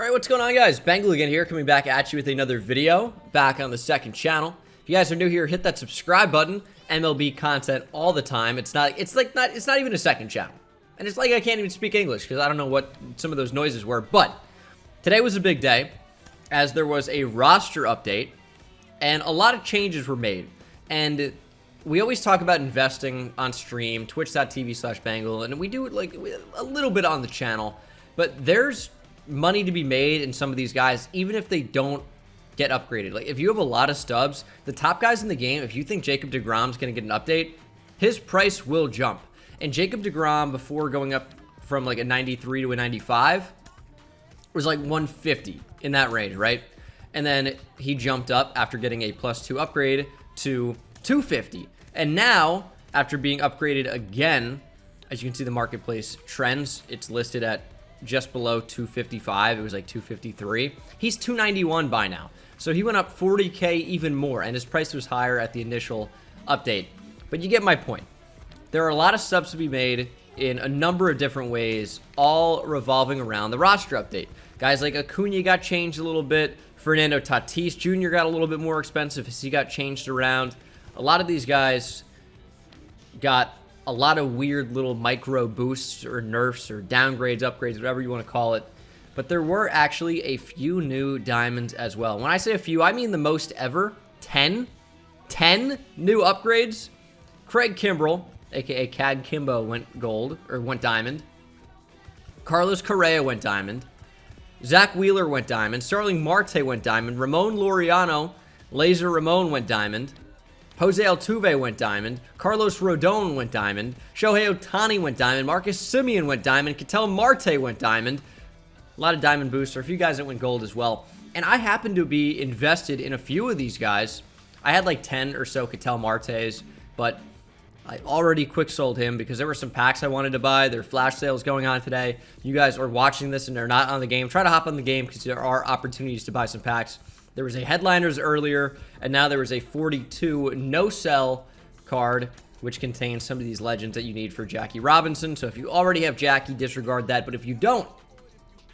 Alright, what's going on, guys? Bengal again here, coming back at you with another video, back on the second channel. If you guys are new here, hit that subscribe button. MLB content all the time. It's not even a second channel. And it's like I can't even speak English, because I don't know what some of those noises were. But, today was a big day, as there was a roster update, and a lot of changes were made. And we always talk about investing on stream, twitch.tv/Bengal, and we do it like a little bit on the channel. But there's money to be made in some of these guys, even if they don't get upgraded. Like, if you have a lot of stubs, the top guys in the game, if you think Jacob deGrom's going to get an update, his price will jump. And Jacob deGrom, before going up from like a 93 to a 95, was like 150 in that range, right? And then he jumped up after getting a +2 upgrade to 250. And now, after being upgraded again, as you can see the marketplace trends, it's listed at just below 255. It was like 253. He's 291 by now. So he went up 40K even more, and his price was higher at the initial update. But you get my point. There are a lot of subs to be made in a number of different ways, all revolving around the roster update. Guys like Acuna got changed a little bit. Fernando Tatis Jr. got a little bit more expensive as he got changed around. A lot of these guys got a lot of weird little micro boosts or nerfs or downgrades, upgrades, whatever you want to call it. But there were actually a few new diamonds as well. When I say a few, I mean the most ever. 10 new upgrades. Craig Kimbrell, aka Cad Kimbo, went gold, or went diamond. Carlos Correa went diamond. Zach Wheeler went diamond. Starling Marte went diamond. Ramon Laureano, Laser Ramon went diamond. Jose Altuve went diamond. Carlos Rodon went diamond. Shohei Ohtani went diamond. Marcus Simeon went diamond. Ketel Marte went diamond. A lot of diamond boosts. Or a few guys that went gold as well. And I happen to be invested in a few of these guys. I had like 10 or so Ketel Martes, but I already quick sold him because there were some packs I wanted to buy. There are flash sales going on today. You guys are watching this and they're not on the game. Try to hop on the game because there are opportunities to buy some packs. There was a Headliners earlier, and now there was a 42 no-sell card, which contains some of these legends that you need for Jackie Robinson. So if you already have Jackie, disregard that. But if you don't,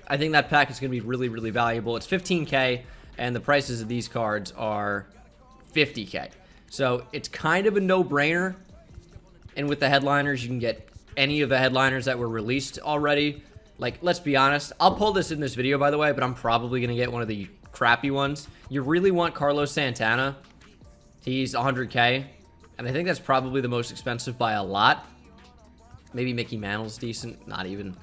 I think that pack is going to be really, really valuable. It's 15K, and the prices of these cards are 50K. So it's kind of a no-brainer. And with the Headliners, you can get any of the Headliners that were released already. Like, let's be honest. I'll pull this in this video, by the way, but I'm probably going to get one of the crappy ones. You really want Carlos Santana. He's 100K, and I think that's probably the most expensive by a lot. Maybe Mickey Mantle's decent. Not even.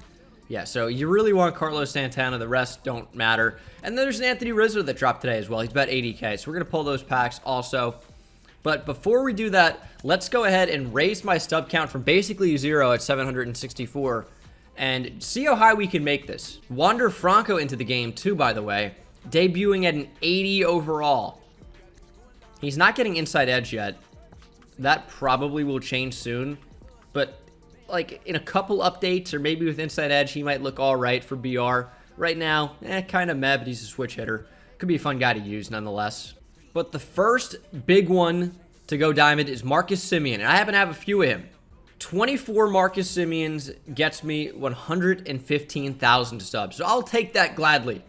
Yeah, so you really want Carlos Santana. The rest don't matter. And then there's an Anthony Rizzo that dropped today as well. He's about 80K, so we're going to pull those packs also. But before we do that, let's go ahead and raise my stub count from basically 0 at 764 and see how high we can make this. Wander Franco into the game too, by the way. Debuting at an 80 overall. He's not getting inside edge yet. That probably will change soon. But, like, in a couple updates, or maybe with inside edge, he might look alright for BR. Right now, kind of meh, but he's a switch hitter. Could be a fun guy to use, nonetheless. But the first big one to go diamond is Marcus Simeon. And I happen to have a few of him. 24 Marcus Simeons gets me 115,000 stubs. So I'll take that gladly.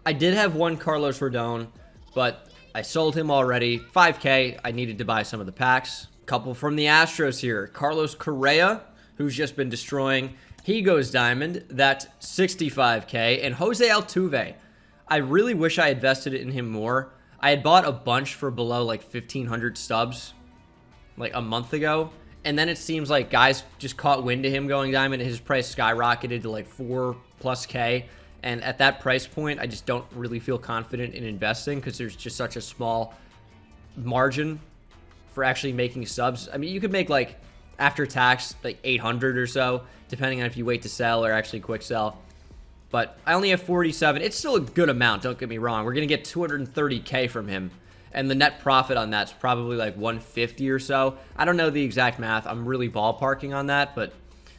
I did have one Carlos Rodon, but I sold him already. 5K, I needed to buy some of the packs. Couple from the Astros here. Carlos Correa, who's just been destroying. He goes diamond. That's 65K. And Jose Altuve. I really wish I invested in him more. I had bought a bunch for below like 1,500 stubs like a month ago. And then it seems like guys just caught wind of him going diamond and his price skyrocketed to like 4+K. And at that price point, I just don't really feel confident in investing because there's just such a small margin for actually making subs. I mean, you could make like after tax like 800 or so, depending on if you wait to sell or actually quick sell. But I only have 47. It's still a good amount, don't get me wrong. We're going to get 230K from him. And the net profit on that's probably like 150 or so. I don't know the exact math. I'm really ballparking on that. But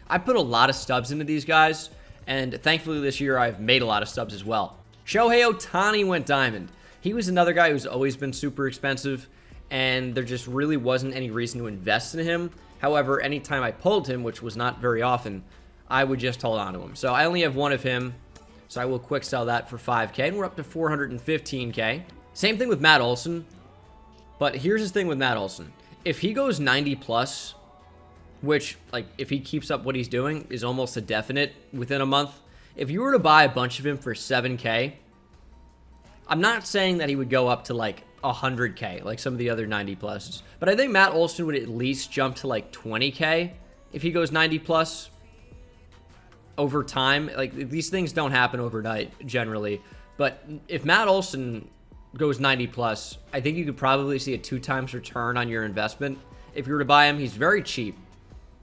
I put a lot of stubs into these guys. And thankfully this year I've made a lot of stubs as well. Shohei Ohtani went diamond. He was another guy who's always been super expensive. And there just really wasn't any reason to invest in him. However, anytime I pulled him, which was not very often, I would just hold on to him. So I only have one of him. So I will quick sell that for 5K, and we're up to 415K. Same thing with Matt Olsen. But here's the thing with Matt Olsen. If he goes 90 plus, which, like, if he keeps up what he's doing, is almost a definite within a month. If you were to buy a bunch of him for 7K, I'm not saying that he would go up to, like, 100K, like some of the other 90 pluses. But I think Matt Olsen would at least jump to, like, 20K if he goes 90 plus over time. Like, these things don't happen overnight, generally. But if Matt Olsen goes 90 plus, I think you could probably see a 2 times return on your investment. If you were to buy him, he's very cheap.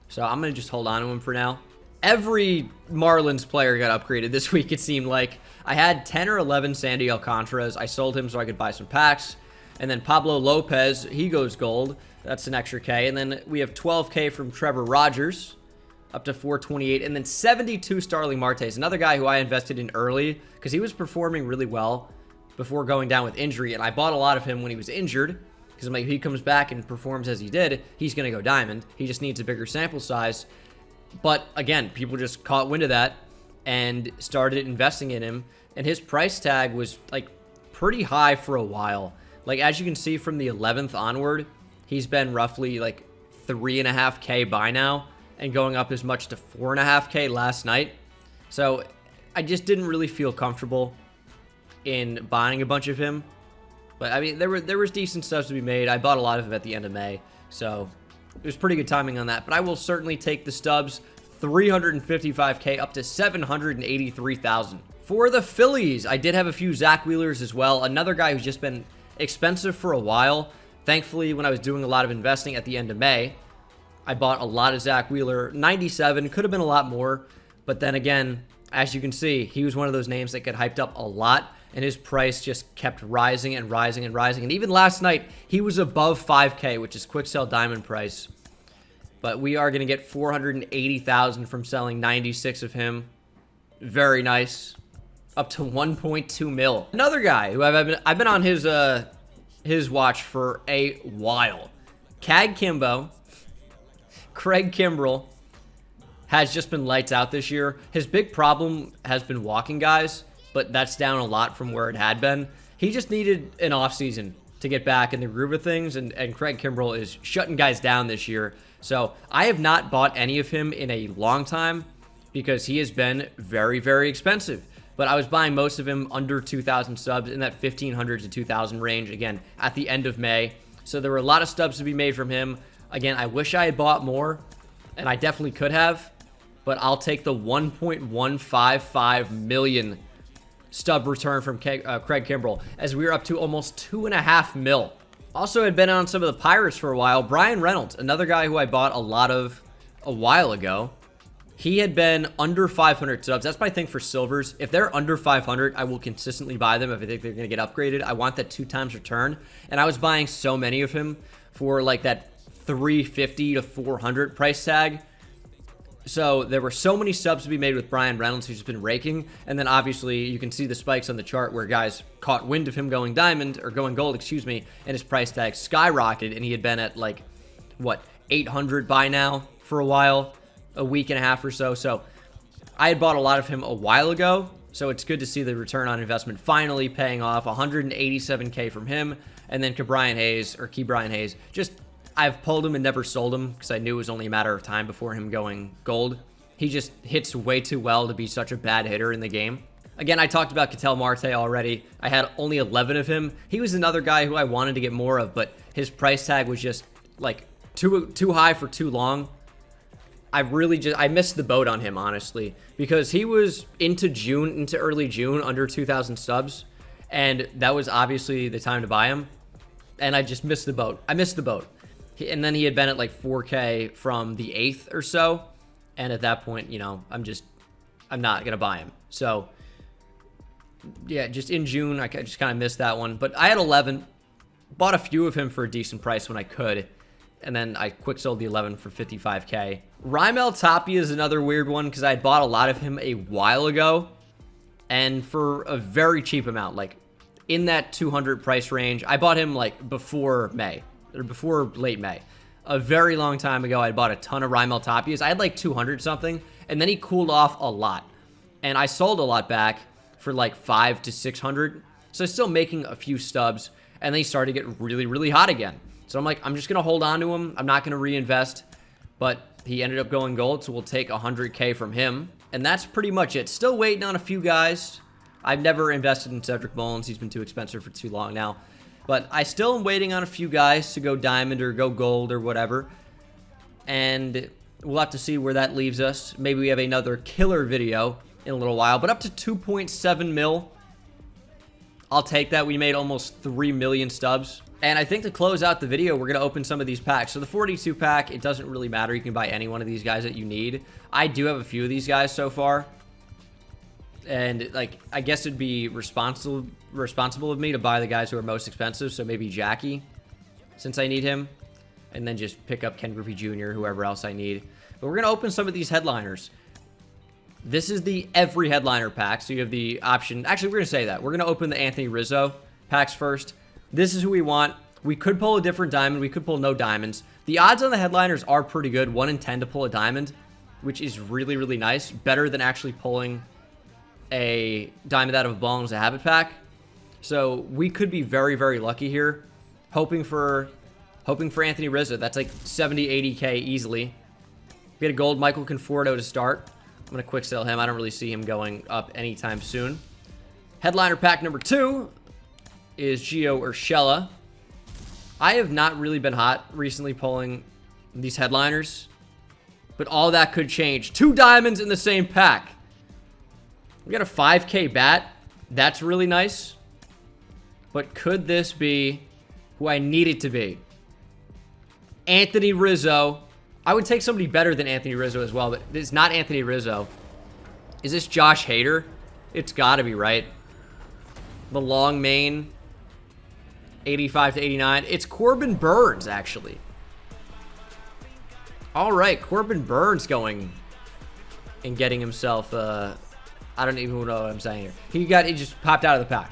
So I'm going to just hold on to him for now. Every Marlins player got upgraded this week, it seemed like. I had 10 or 11 Sandy Alcantaras. I sold him so I could buy some packs. And then Pablo Lopez, he goes gold. That's an extra K. And then we have 12K from Trevor Rogers, up to 428. And then 72 Starling Martes, another guy who I invested in early because he was performing really well before going down with injury. And I bought a lot of him when he was injured because I'm like, if he comes back and performs as he did, he's going to go diamond. He just needs a bigger sample size. But again, people just caught wind of that and started investing in him. And his price tag was like pretty high for a while. Like, as you can see from the 11th onward, he's been roughly like 3.5K by now and going up as much to 4.5K last night. So I just didn't really feel comfortable in buying a bunch of him. But I mean, there was decent stuff to be made. I bought a lot of them at the end of May. So it was pretty good timing on that. But I will certainly take the stubs. 355K up to 783,000. For the Phillies, I did have a few Zach Wheelers as well. Another guy who's just been expensive for a while. Thankfully, when I was doing a lot of investing at the end of May, I bought a lot of Zach Wheeler. 97, could have been a lot more. But then again, as you can see, he was one of those names that get hyped up a lot. And his price just kept rising and rising and rising. And even last night, he was above 5K, which is quick sell diamond price. But we are going to get 480,000 from selling 96 of him. Very nice. Up to 1.2 mil. Another guy who I've been on his watch for a while. Cag Kimbo, Craig Kimbrell, has just been lights out this year. His big problem has been walking guys, but that's down a lot from where it had been. He just needed an offseason to get back in the groove of things, and Craig Kimbrell is shutting guys down this year. So I have not bought any of him in a long time because he has been very, very expensive. But I was buying most of him under 2,000 subs in that 1,500 to 2,000 range, again, at the end of May. So there were a lot of stubs to be made from him. Again, I wish I had bought more, and I definitely could have. But I'll take the 1.155 million stub return from Craig Kimbrell, as we were up to almost 2.5 mil. Also had been on some of the Pirates for a while. Brian Reynolds, another guy who I bought a lot of a while ago. He had been under 500 subs. That's my thing for silvers. If they're under 500, I will consistently buy them if I think they're going to get upgraded. I want that 2 times return. And I was buying so many of him for like that 350 to 400 price tag. So there were so many subs to be made with Brian Reynolds, who's been raking. And then obviously you can see the spikes on the chart where guys caught wind of him going diamond, or going gold, excuse me, and his price tag skyrocketed. And he had been at like, what, 800 by now for a while, a week and a half or so. So I had bought a lot of him a while ago. So it's good to see the return on investment finally paying off. 187K from him. And then Ke'Bryan Hayes, just, I've pulled him and never sold him because I knew it was only a matter of time before him going gold. He just hits way too well to be such a bad hitter in the game. Again, I talked about Ketel Marte already. I had only 11 of him. He was another guy who I wanted to get more of, but his price tag was just like too high for too long. I missed the boat on him, honestly, because he was into early June, under 2,000 subs, and that was obviously the time to buy him, and I just missed the boat. I missed the boat. And then he had been at like 4K from the 8th or so. And at that point, you know, I'm not going to buy him. So, yeah, just in June, I just kind of missed that one. But I had 11. Bought a few of him for a decent price when I could. And then I quick sold the 11 for 55K. Raimel Tapia is another weird one because I had bought a lot of him a while ago. And for a very cheap amount, like in that 200 price range. I bought him like before May. Or before late May. A very long time ago, I bought a ton of Raimel Tapias. I had like 200 something, and then he cooled off a lot. And I sold a lot back, for like 500 to 600. So still making a few stubs, and they started to get really, really hot again. So I'm like, I'm just going to hold on to him. I'm not going to reinvest, but he ended up going gold, so we'll take 100K from him. And that's pretty much it. Still waiting on a few guys. I've never invested in Cedric Mullins. He's been too expensive for too long now. But I still am waiting on a few guys to go diamond or go gold or whatever. And we'll have to see where that leaves us. Maybe we have another killer video in a little while. But up to 2.7 mil. I'll take that. We made almost 3 million stubs. And I think to close out the video, we're going to open some of these packs. So the 42 pack, it doesn't really matter. You can buy any one of these guys that you need. I do have a few of these guys so far. And, like, I guess it'd be responsible of me to buy the guys who are most expensive. So maybe Jackie, since I need him. And then just pick up Ken Griffey Jr., whoever else I need. But we're going to open some of these headliners. This is the every headliner pack. So you have the option. Actually, we're going to say that. We're going to open the Anthony Rizzo packs first. This is who we want. We could pull a different diamond. We could pull no diamonds. The odds on the headliners are pretty good. 1 in 10 to pull a diamond, which is really, really nice. Better than actually pulling a diamond out of a ball as a habit pack. So we could be very, very lucky here. Hoping for Anthony Rizzo. That's like 70, 80K easily. We had a gold Michael Conforto to start. I'm going to quick sell him. I don't really see him going up anytime soon. Headliner pack number 2 is Gio Urshela. I have not really been hot recently pulling these headliners, but all that could change. 2 diamonds in the same pack. We got a 5K bat. That's really nice. But could this be who I need it to be? Anthony Rizzo. I would take somebody better than Anthony Rizzo as well, but it's not Anthony Rizzo. Is this Josh Hader? It's got to be, right? The long mane. 85 to 89. It's Corbin Burns, actually. All right, Corbin Burns going and getting himself, I don't even know what I'm saying here. He just popped out of the pack.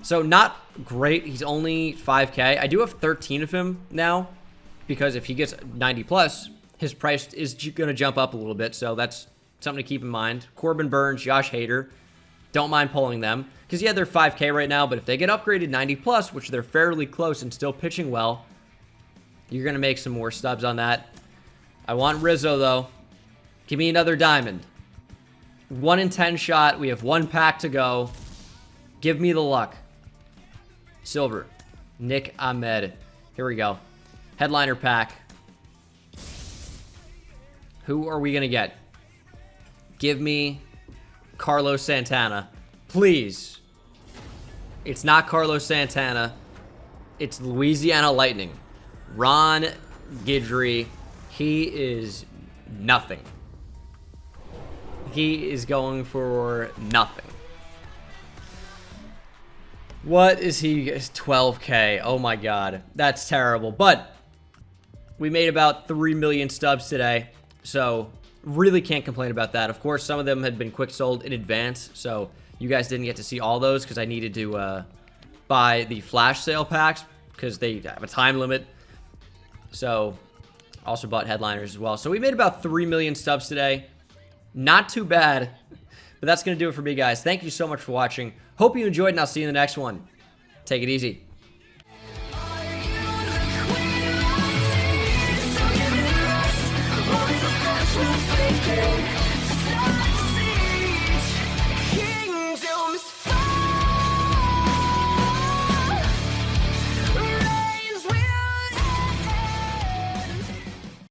So not great. He's only 5K. I do have 13 of him now because if he gets 90 plus, his price is going to jump up a little bit. So that's something to keep in mind. Corbin Burns, Josh Hader. Don't mind pulling them. Because, yeah, they're 5K right now, but if they get upgraded 90 plus, which they're fairly close and still pitching well, you're going to make some more stubs on that. I want Rizzo, though. Give me another diamond. 1 in 10 shot. We have 1 pack to go. Give me the luck. Silver. Nick Ahmed. Here we go. Headliner pack. Who are we going to get? Give me Carlos Santana. Please. It's not Carlos Santana. It's Louisiana Lightning. Ron Guidry. He is nothing. He is going for nothing. What is he? 12K. Oh my god. That's terrible. But we made about 3 million stubs today. So really can't complain about that. Of course, some of them had been quick sold in advance. So you guys didn't get to see all those because I needed to buy the flash sale packs because they have a time limit. So also bought headliners as well. So we made about 3 million stubs today. Not too bad. But that's going to do it for me, guys. Thank you so much for watching. Hope you enjoyed, and I'll see you in the next one. Take it easy.